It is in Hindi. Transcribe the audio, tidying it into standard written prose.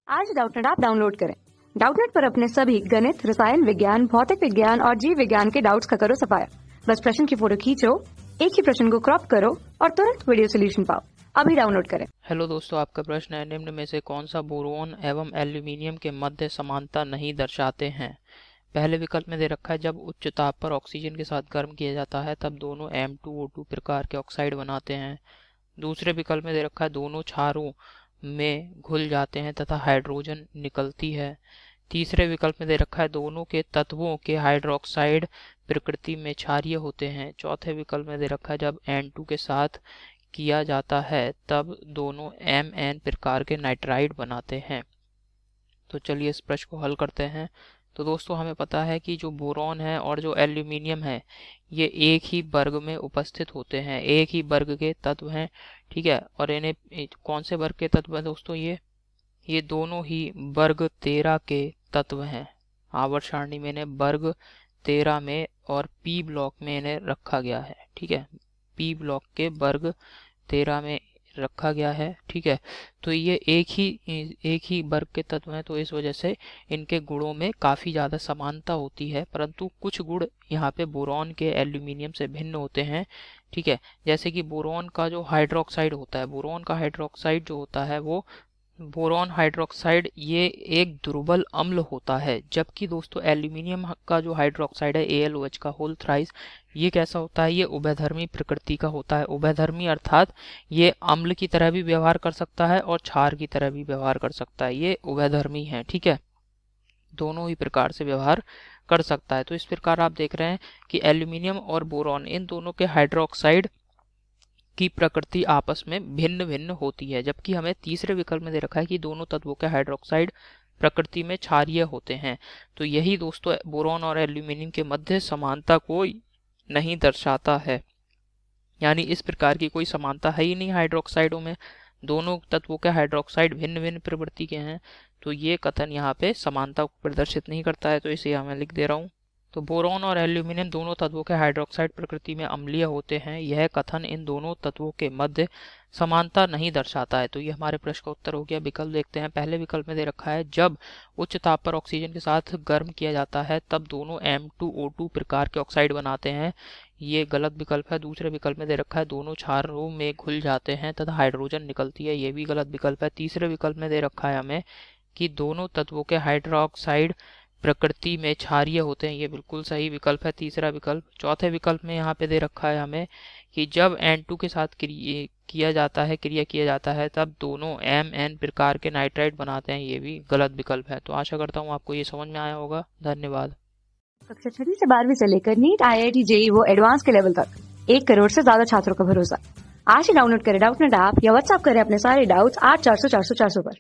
आज डाउटनेट ऐप डाउनलोड करें। डाउटनेट पर अपने सभी गणित, रसायन विज्ञान, भौतिक विज्ञान और जीव विज्ञान के डाउट्स का करो सफाया। बस प्रश्न की फोटो खींचो, एक ही प्रश्न को क्रॉप करो और तुरंत वीडियो सोल्यूशन पाओ। अभी डाउनलोड करें। हेलो दोस्तों, आपका प्रश्न है निम्न में से कौन सा बोरोन एवं एल्यूमिनियम के मध्य समानता नहीं दर्शाते हैं। पहले विकल्प में दे रखा है जब उच्च ताप पर ऑक्सीजन के साथ गर्म किया जाता है तब दोनों M2O2 प्रकार के ऑक्साइड बनाते हैं। दूसरे विकल्प में दे रखा है दोनों क्षारों में घुल जाते हैं तथा हाइड्रोजन निकलती है। तीसरे विकल्प में दे रखा है दोनों के तत्वों के हाइड्रोक्साइड प्रकृति में क्षारीय होते हैं। चौथे विकल्प में दे रखा है जब N2 के साथ किया जाता है तब दोनों Mn प्रकार के नाइट्राइड बनाते हैं। तो चलिए इस प्रश्न को हल करते हैं। तो दोस्तों हमें पता है कि जो बोरॉन है और जो एल्यूमिनियम है ये एक ही वर्ग में उपस्थित होते हैं, एक ही वर्ग के तत्व हैं, ठीक है। और इन्हें कौन से वर्ग के तत्व हैं दोस्तों, ये दोनों ही वर्ग 13 के तत्व हैं। आवर्त सारणी में इन्हें वर्ग 13 में और पी ब्लॉक में इन्हें रखा गया है, ठीक है। पी ब्लॉक के वर्ग 13 में रखा गया है, ठीक है। तो ये एक ही वर्ग के तत्व हैं, तो इस वजह से इनके गुणों में काफ़ी ज़्यादा समानता होती है, परंतु कुछ गुण यहाँ पे बोरॉन के एल्यूमिनियम से भिन्न होते हैं, ठीक है। जैसे कि बोरॉन का जो हाइड्रोक्साइड होता है, बोरॉन का हाइड्रोक्साइड जो होता है वो बोरॉन हाइड्रोक्साइड ये एक दुर्बल अम्ल होता है, जबकि दोस्तों एल्यूमिनियम का जो हाइड्रोक्साइड है AlOH का होल थ्राइस, ये कैसा होता है, ये उभयधर्मी प्रकृति का होता है। उभयधर्मी अर्थात ये अम्ल की तरह भी व्यवहार कर सकता है और क्षार की तरह भी व्यवहार कर सकता है। ये उभयधर्मी है, ठीक है, दोनों ही प्रकार से व्यवहार कर सकता है। तो इस प्रकार आप देख रहे हैं कि एल्यूमिनियम और बोरॉन इन दोनों के हाइड्रोक्साइड की प्रकृति आपस में भिन्न भिन्न होती है, जबकि हमें तीसरे विकल्प में दे रखा है कि दोनों तत्वों के हाइड्रोक्साइड प्रकृति में क्षारीय होते हैं। तो यही दोस्तों बोरॉन और एल्यूमिनियम के मध्य समानता को नहीं दर्शाता है, यानी इस प्रकार की कोई समानता है ही नहीं हाइड्रोक्साइडों में। दोनों तत्वों के हाइड्रोक्साइड भिन्न भिन्न प्रवृत्ति के हैं, तो ये कथन यहाँ पे समानता को प्रदर्शित नहीं करता है, तो इसे यहाँ मैं लिख दे रहा हूँ। तो बोरॉन और एल्यूमिनियम दोनों तत्वों के हाइड्रोक्साइड प्रकृति में अम्लीय होते हैं, यह कथन इन दोनों तत्वों के मध्य समानता नहीं दर्शाता है। तो ये हमारे प्रश्न का उत्तर हो गया। विकल्प देखते हैं। पहले विकल्प में दे रखा है जब उच्च ताप पर ऑक्सीजन के साथ गर्म किया जाता है तब दोनों M2O2 प्रकार के ऑक्साइड बनाते हैं, ये गलत विकल्प है। दूसरे विकल्प में दे रखा है दोनों क्षारों में घुल जाते हैं तथा हाइड्रोजन निकलती है, ये भी गलत विकल्प है। तीसरे विकल्प में दे रखा है हमें कि दोनों तत्वों के हाइड्रोक्साइड प्रकृति में क्षारीय होते हैं, ये बिल्कुल सही विकल्प है, तीसरा विकल्प। चौथे विकल्प में यहाँ पे दे रखा है हमें कि जब N2 के साथ क्रिया किया जाता है तब दोनों Mn प्रकार के नाइट्राइड बनाते हैं, ये भी गलत विकल्प है। तो आशा करता हूँ आपको ये समझ में आया होगा। धन्यवाद। कक्षा 6 से 12वीं से लेकर नीट, IIT, JEE वो एडवांस के लेवल तक 1 करोड़ से ज्यादा छात्रों का भरोसा। आज ही डाउनलोड करें डाउटनेट ऐप या व्हाट्सएप करें अपने सारे डाउट्स 8400 400 400 पर।